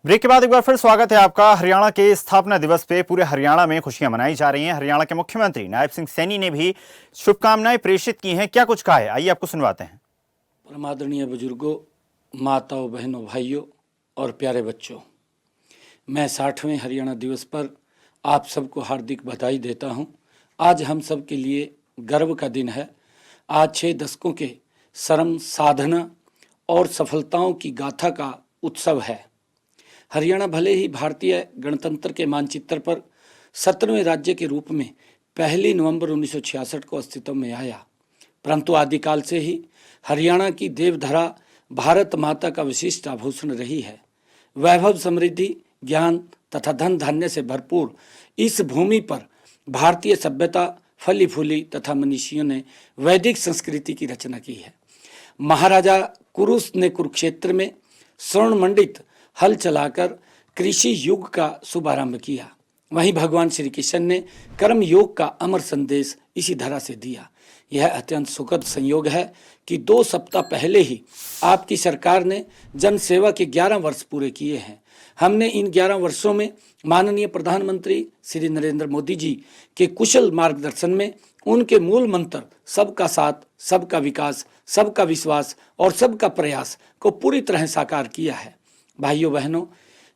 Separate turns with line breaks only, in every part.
Break के बाद एक बार फिर स्वागत है आपका। हरियाणा के स्थापना दिवस पे पूरे हरियाणा में खुशियां मनाई जा रही हैं। हरियाणा के मुख्यमंत्री नायब सिंह सैनी ने भी शुभकामनाएं प्रेषित की हैं। क्या कुछ कहा है, आइए आपको सुनवाते हैं।
परमादरणीय बुजुर्गों, माताओं, बहनों, भाइयों और प्यारे बच्चों, मैं 60वें हरियाणा दिवस पर आप सबको हार्दिक बधाई देता हूं। आज हम सब के लिए गर्व का दिन है। आज 6 दशकों के श्रम, साधना और सफलताओं की गाथा का उत्सव है। हरियाणा भले ही भारतीय गणतंत्र के मानचित्र पर 17वें राज्य के रूप में 1 नवंबर 1966 को अस्तित्व में आया, परंतु आदिकाल से ही हरियाणा की देवधरा भारत माता का विशिष्ट आभूषण रही है। वैभव, समृद्धि, ज्ञान तथा धन धान्य से भरपूर इस भूमि पर भारतीय सभ्यता फली फूली तथा मनीषियों ने वैदिक संस्कृति की रचना की है। महाराजा कुरुस ने कुरुक्षेत्र में स्वर्ण मंडित हल चलाकर कृषि युग का शुभारंभ किया। वहीं भगवान श्री कृष्ण ने कर्म योग का अमर संदेश इसी धरा से दिया। यह अत्यंत सुखद संयोग है कि 2 सप्ताह पहले ही आपकी सरकार ने जन सेवा के 11 वर्ष पूरे किए हैं। हमने इन 11 वर्षों में माननीय प्रधानमंत्री श्री नरेंद्र मोदी जी के कुशल मार्गदर्शन में उनके मूल मंत्र सबका साथ, सबका विकास, सबका विश्वास और सबका प्रयास को पूरी तरह साकार किया है। भाइयों बहनों,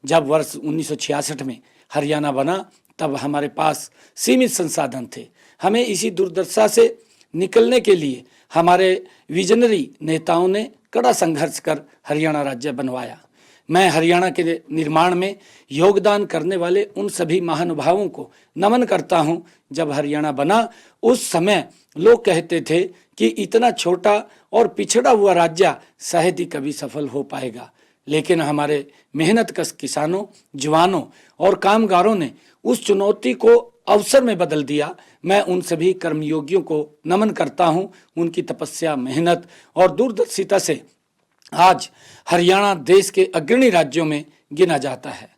जब वर्ष 1966 में हरियाणा बना तब हमारे पास सीमित संसाधन थे। हमें इसी दुर्दशा से निकलने के लिए हमारे विजनरी नेताओं ने कड़ा संघर्ष कर हरियाणा राज्य बनवाया। मैं हरियाणा के निर्माण में योगदान करने वाले उन सभी महानुभावों को नमन करता हूं। जब हरियाणा बना उस समय लोग कहते थे कि इतना छोटा और पिछड़ा हुआ राज्य शायद ही कभी सफल हो पाएगा, लेकिन हमारे मेहनतकश किसानों, जवानों और कामगारों ने उस चुनौती को अवसर में बदल दिया। मैं उन सभी कर्मयोगियों को नमन करता हूं। उनकी तपस्या, मेहनत और दूरदर्शिता से आज हरियाणा देश के अग्रणी राज्यों में गिना जाता है।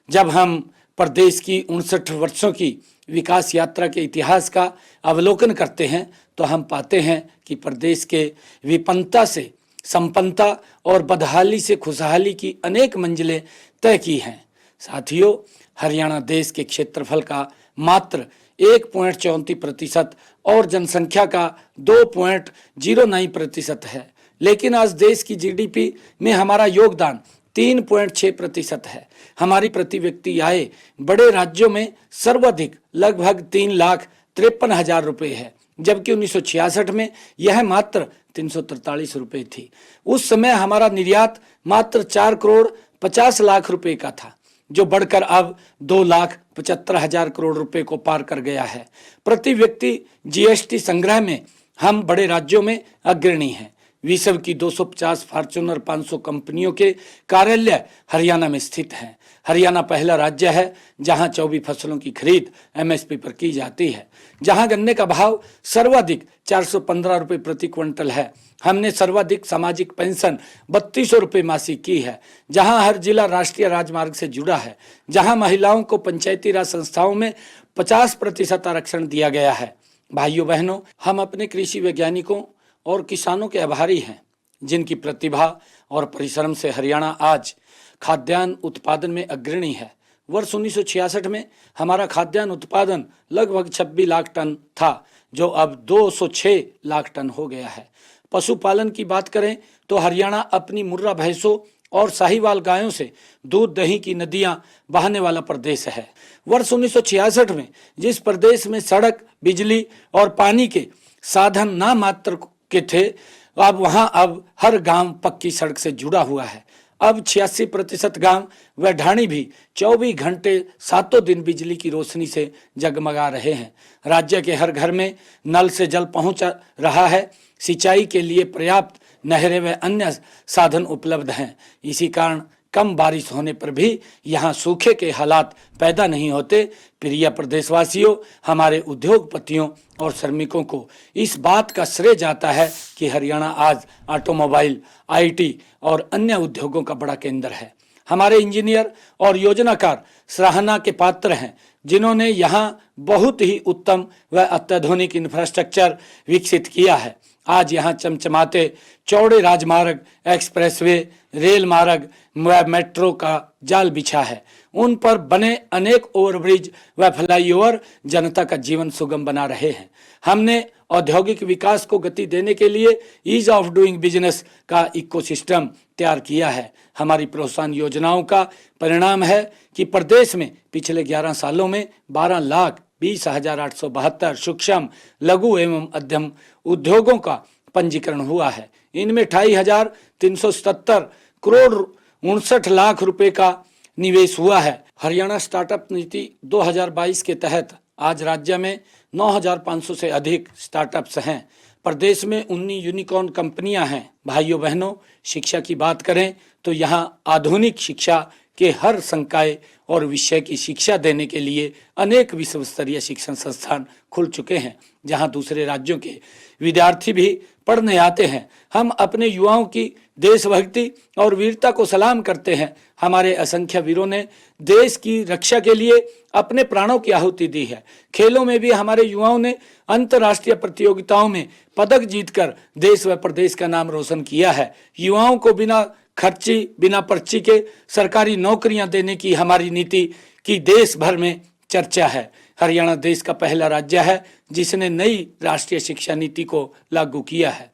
जब हम प्रदेश की 59 वर्षों की विकास यात्रा के इतिहास का अवलोकन करते हैं तो हम पाते हैं कि प्रदेश के विपन्नता से संपन्नता और बदहाली से खुशहाली की अनेक मंजिलें तय की हैं। साथियों, हरियाणा देश के क्षेत्रफल का मात्र 1.34% और जनसंख्या का 2.09% है, लेकिन आज देश की जीडीपी में हमारा योगदान 3.6% है। हमारी प्रति व्यक्ति आय बड़े राज्यों में सर्वाधिक लगभग 3,53,000 रुपये है, जबकि 1966 में यह मात्र 343 रुपये थी। उस समय हमारा निर्यात मात्र 4 करोड़ 50 लाख रुपए का था, जो बढ़कर अब 2,75,000 करोड़ रुपए को पार कर गया है। प्रति व्यक्ति जीएसटी संग्रह में हम बड़े राज्यों में अग्रणी हैं। विश्व की 250 फॉर्च्यूनर 500 कंपनियों के कार्यालय हरियाणा में स्थित हैं। हरियाणा पहला राज्य है जहां 24 फसलों की खरीद एमएसपी पर की जाती है, जहां गन्ने का भाव सर्वाधिक 415 रुपये प्रति क्विंटल है। हमने सर्वाधिक सामाजिक पेंशन 3200 रुपये मासिक की है, जहां हर जिला राष्ट्रीय राजमार्ग से जुड़ा है, जहां महिलाओं को पंचायती राज संस्थाओं में 50% आरक्षण दिया गया है। भाइयों बहनों, हम अपने कृषि वैज्ञानिकों और किसानों के आभारी हैं, जिनकी प्रतिभा और परिश्रम से हरियाणा आज खाद्यान्न उत्पादन में अग्रणी है। वर्ष 1966 में हमारा खाद्यान्न उत्पादन लगभग 26 लाख टन था, जो अब 206 लाख टन हो गया है। पशुपालन की बात करें तो हरियाणा अपनी मुर्रा भैंसों और साहिवाल गायों से दूध दही की नदियां बहाने वाला प्रदेश है। वर्ष 1966 में जिस प्रदेश में सड़क, बिजली और पानी के साधन ना मात्र के थे, अब हर गांव पक्की सड़क से जुड़ा हुआ है। अब 86% गांव व ढाणी भी 24 घंटे 7 दिन बिजली की रोशनी से जगमगा रहे हैं। राज्य के हर घर में नल से जल पहुंच रहा है। सिंचाई के लिए पर्याप्त नहरें व अन्य साधन उपलब्ध हैं। इसी कारण कम बारिश होने पर भी यहाँ सूखे के हालात पैदा नहीं होते। प्रिय प्रदेशवासियों, हमारे उद्योगपतियों और श्रमिकों को इस बात का श्रेय जाता है कि हरियाणा आज ऑटोमोबाइल, आईटी और अन्य उद्योगों का बड़ा केंद्र है। हमारे इंजीनियर और योजनाकार सराहना के पात्र हैं, जिन्होंने यहाँ बहुत ही उत्तम व अत्याधुनिक इंफ्रास्ट्रक्चर विकसित किया है। आज यहाँ चमचमाते चौड़े राजमार्ग, एक्सप्रेसवे, रेल मार्ग व मेट्रो का जाल बिछा है। उन पर बने अनेक ओवरब्रिज व फ्लाईओवर जनता का जीवन सुगम बना रहे हैं। हमने औद्योगिक विकास को गति देने के लिए ईज ऑफ डूइंग बिजनेस का इकोसिस्टम तैयार किया है। हमारी प्रोत्साहन योजनाओं का परिणाम है कि प्रदेश में पिछले 11 सालों में 12,20,872 सूक्ष्म, लघु एवं मध्यम उद्योगों का पंजीकरण हुआ है। इनमें 28,377 करोड़ 59 लाख रुपए का निवेश हुआ है। हरियाणा स्टार्टअप नीति 2022 के तहत आज राज्य में 9,500 से अधिक स्टार्टअप्स हैं। प्रदेश में 19 यूनिकॉर्न कंपनियां हैं। भाइयों बहनों, शिक्षा की बात करें तो यहाँ आधुनिक शिक्षा के हर संकाय और विषय की शिक्षा देने के लिए अनेक विश्व स्तरीय शिक्षण संस्थान खुल चुके हैं, जहां दूसरे राज्यों के विद्यार्थी भी पढ़ने आते हैं। हम अपने युवाओं की देशभक्ति और वीरता को सलाम करते हैं। हमारे असंख्य वीरों ने देश की रक्षा के लिए अपने प्राणों की आहुति दी है। खेलों में भी हमारे युवाओं ने अंतर्राष्ट्रीय प्रतियोगिताओं में पदक जीतकर देश व प्रदेश का नाम रोशन किया है। युवाओं को बिना खर्ची, बिना पर्ची के सरकारी नौकरियां देने की हमारी नीति की देश भर में चर्चा है। हरियाणा देश का पहला राज्य है जिसने नई राष्ट्रीय शिक्षा नीति को लागू किया है।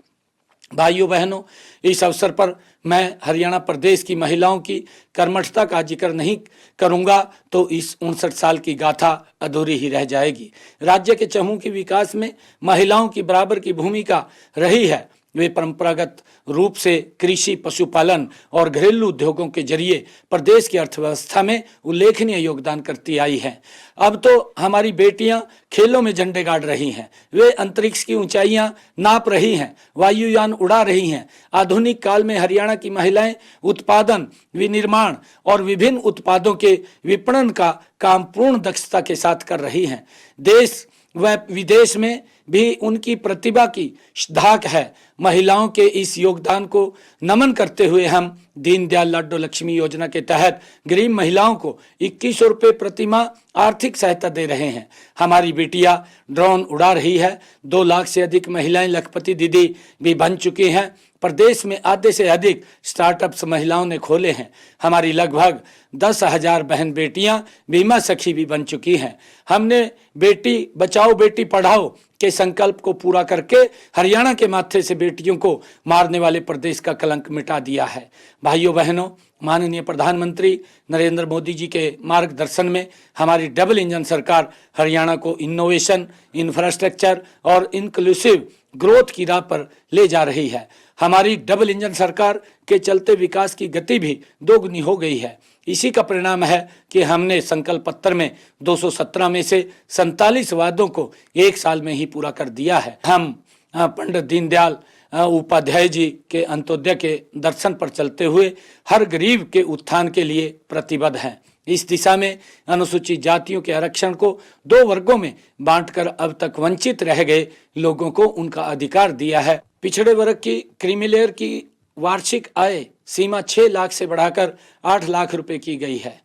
भाइयों बहनों, इस अवसर पर मैं हरियाणा प्रदेश की महिलाओं की कर्मठता का जिक्र नहीं करूंगा तो इस 59 साल की गाथा अधूरी ही रह जाएगी। राज्य के चहुमुखी विकास में महिलाओं की बराबर की भूमिका रही है। वे परंपरागत रूप से कृषि, पशुपालन और घरेलू उद्योगों के जरिए प्रदेश की अर्थव्यवस्था में उल्लेखनीय योगदान करती आई हैं। अब तो हमारी बेटियां खेलों में झंडे गाड़ रही हैं। वे अंतरिक्ष की ऊंचाइयां नाप रही हैं, वायुयान उड़ा रही हैं। आधुनिक काल में हरियाणा की महिलाएं उत्पादन, विनिर्माण और विभिन्न उत्पादों के विपणन का काम पूर्ण दक्षता के साथ कर रही हैं। देश व विदेश में भी उनकी प्रतिभा की धाक है। महिलाओं के इस योगदान को नमन करते हुए हम दीनदयाल लाडो लक्ष्मी योजना के तहत गरीब महिलाओं को 2100 रुपये प्रति माह आर्थिक सहायता दे रहे हैं। हमारी बेटियां ड्रोन उड़ा रही है। 2 लाख से अधिक महिलाएं लखपति दीदी भी बन चुकी हैं। प्रदेश में आधे से अधिक स्टार्टअप्स महिलाओं ने खोले हैं। हमारी लगभग 10,000 बहन बेटियां बीमा सखी भी बन चुकी हैं। हमने बेटी बचाओ बेटी पढ़ाओ के संकल्प को पूरा करके हरियाणा के माथे से बेटियों को मारने वाले प्रदेश का कलंक मिटा दिया है। भाइयों बहनों, माननीय प्रधानमंत्री नरेंद्र मोदी जी के मार्गदर्शन में हमारी डबल इंजन सरकार हरियाणा को इनोवेशन, इंफ्रास्ट्रक्चर और इंक्लूसिव ग्रोथ की राह पर ले जा रही है। हमारी डबल इंजन सरकार के चलते विकास की गति भी दोगुनी हो गई है। इसी का परिणाम है कि हमने संकल्प पत्र में 217 में से 47 वादों को 1 साल में ही पूरा कर दिया है। हम पंडित दीनदयाल उपाध्याय जी के अंत्योदय के दर्शन पर चलते हुए हर गरीब के उत्थान के लिए प्रतिबद्ध हैं। इस दिशा में अनुसूचित जातियों के आरक्षण को 2 वर्गों में बांटकर अब तक वंचित रह गए लोगों को उनका अधिकार दिया है। पिछड़े वर्ग की क्रीमीलेयर की वार्षिक आय सीमा 6 लाख से बढ़ाकर 8 लाख रुपए की गई है।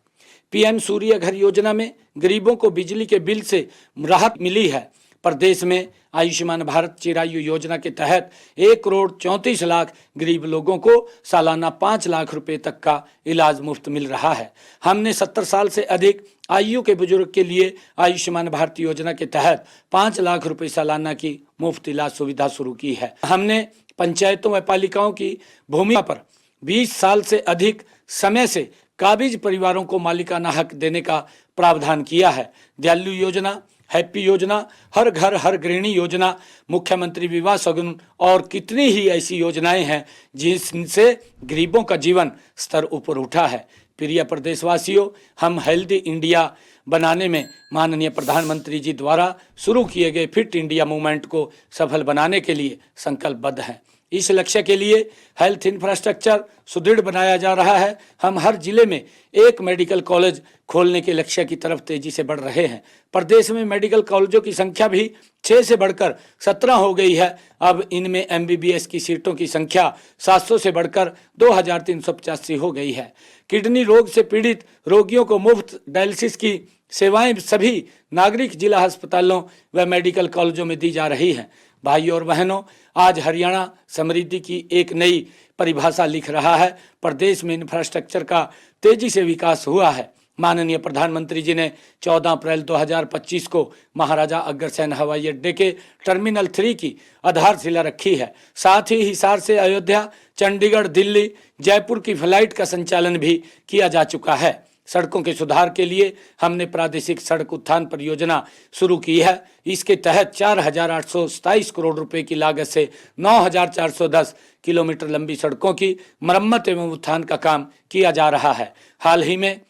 पीएम सूर्य घर योजना में गरीबों को बिजली के बिल से राहत मिली है। प्रदेश में आयुष्मान भारत चिरायु योजना के तहत 1 करोड़ 34 लाख गरीब लोगों को सालाना 5 लाख रुपए तक का इलाज मुफ्त मिल रहा है। हमने 70 साल से अधिक आयु के बुजुर्ग के लिए आयुष्मान भारत योजना के तहत 5 लाख रुपए सालाना की मुफ्त इलाज सुविधा शुरू की है। हमने पंचायतों व पालिकाओं की भूमि पर 20 साल से अधिक समय से काबिज परिवारों को मालिकाना हक देने का प्रावधान किया है। दयालु योजना, हैप्पी योजना, हर घर हर गृहिणी योजना, मुख्यमंत्री विवाह सगुन और कितनी ही ऐसी योजनाएं हैं जिनसे गरीबों का जीवन स्तर ऊपर उठा है। प्रिय प्रदेशवासियों, हम हेल्दी इंडिया बनाने में माननीय प्रधानमंत्री जी द्वारा शुरू किए गए फिट इंडिया मूवमेंट को सफल बनाने के लिए संकल्पबद्ध हैं। इस लक्ष्य के लिए हेल्थ इंफ्रास्ट्रक्चर सुदृढ़ बनाया जा रहा है। हम हर जिले में 1 मेडिकल कॉलेज खोलने के लक्ष्य की तरफ तेजी से बढ़ रहे हैं। प्रदेश में मेडिकल कॉलेजों की संख्या भी 6 से बढ़कर 17 हो गई है। अब इनमें एमबीबीएस की सीटों की संख्या 700 से बढ़कर 2385 हो गई है। किडनी रोग से पीड़ित रोगियों को मुफ्त डायलिसिस की सेवाएं सभी नागरिक जिला अस्पतालों व मेडिकल कॉलेजों में दी जा रही हैं। भाइयों और बहनों, आज हरियाणा समृद्धि की एक नई परिभाषा लिख रहा है। प्रदेश में इंफ्रास्ट्रक्चर का तेजी से विकास हुआ है। माननीय प्रधानमंत्री जी ने 14 अप्रैल 2025 को महाराजा अग्रसेन हवाई अड्डे के टर्मिनल 3 की आधारशिला रखी है। साथ ही हिसार से अयोध्या, चंडीगढ़, दिल्ली, जयपुर की फ्लाइट का संचालन भी किया जा चुका है। सड़कों के सुधार के लिए हमने प्रादेशिक सड़क उत्थान परियोजना शुरू की है। इसके तहत 4,827 करोड़ रुपए की लागत से 9,410 किलोमीटर लंबी सड़कों की मरम्मत एवं उत्थान का काम किया जा रहा है। हाल ही में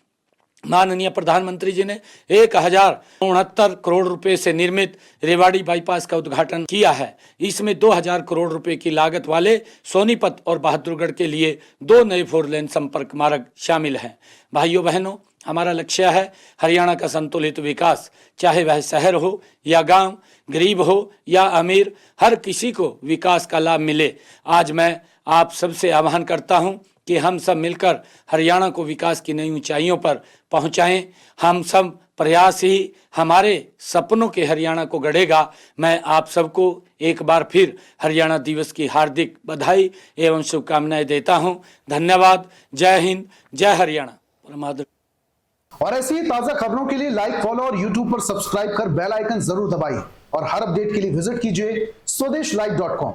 माननीय प्रधानमंत्री जी ने 1,069 करोड़ रुपए से निर्मित रेवाड़ी बाईपास का उद्घाटन किया है। इसमें 2,000 करोड़ रुपए की लागत वाले सोनीपत और बहादुरगढ़ के लिए 2 नए 4 लेन संपर्क मार्ग शामिल हैं। भाइयों बहनों, हमारा लक्ष्य है हरियाणा का संतुलित विकास, चाहे वह शहर हो या गांव, गरीब हो या अमीर, हर किसी को विकास का लाभ मिले। आज मैं आप सबसे आह्वान करता हूं कि हम सब मिलकर हरियाणा को विकास की नई ऊंचाइयों पर पहुंचाएं। हम सब प्रयास ही हमारे सपनों के हरियाणा को गढ़ेगा। मैं आप सबको एक बार फिर हरियाणा दिवस की हार्दिक बधाई एवं शुभकामनाएं देता हूं। धन्यवाद। जय हिंद, जय हरियाणा।
और ऐसी ही ताजा खबरों के लिए लाइक, फॉलो और यूट्यूब पर सब्सक्राइब कर बेल आइकन जरूर दबाइए और हर अपडेट के लिए विजिट कीजिए स्वदेशलाइव.com।